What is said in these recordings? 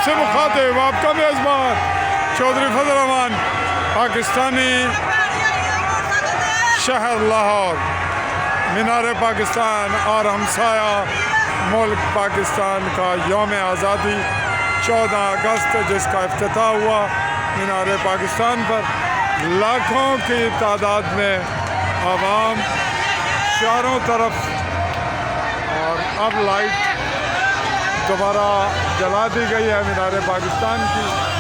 आपसे मुखातिब आपका मेज़बान चौधरी फजल रहमान, पाकिस्तानी शहर लाहौर, मीनार पाकिस्तान और हमसाया मुल्क पाकिस्तान का यौम आज़ादी 14 अगस्त जिसका इफ्तिताह हुआ मीनार पाकिस्तान पर लाखों की तादाद में आवाम चारों तरफ। और अब लाइट दोबारा जला दी गई है मीनार पाकिस्तान की।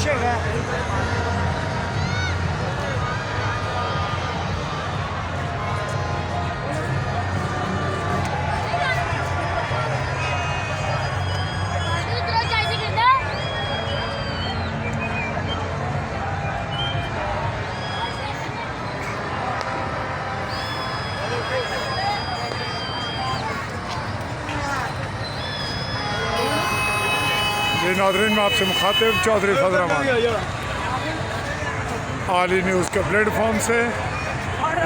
Chega. जी नाज़रीन, मैं आपसे मुखातिब चौधरी फजल रहमान आली न्यूज़ के प्लेटफॉर्म से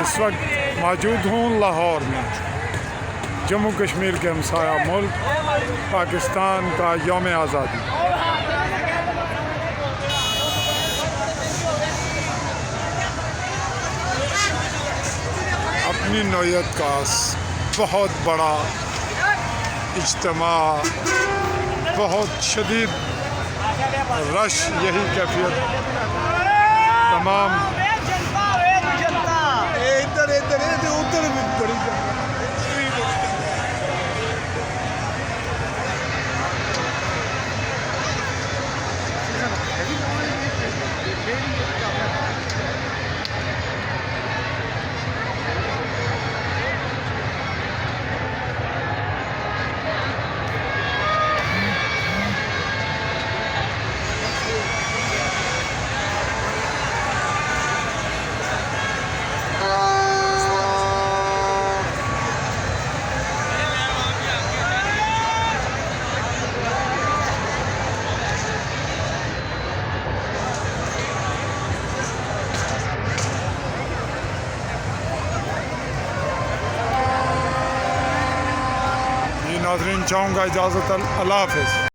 इस वक्त मौजूद हूँ लाहौर में। जम्मू कश्मीर के हमसाया मुल्क पाकिस्तान का यौम आज़ादी। अपनी नौयत का बहुत बड़ा इज्तिमा, बहुत शदीद रश, यही कैफियत तमाम इधर इधर उधर भी बड़ी नाज़रीन चाहूँगा इजाज़त, अल्लाह हाफ़िज़।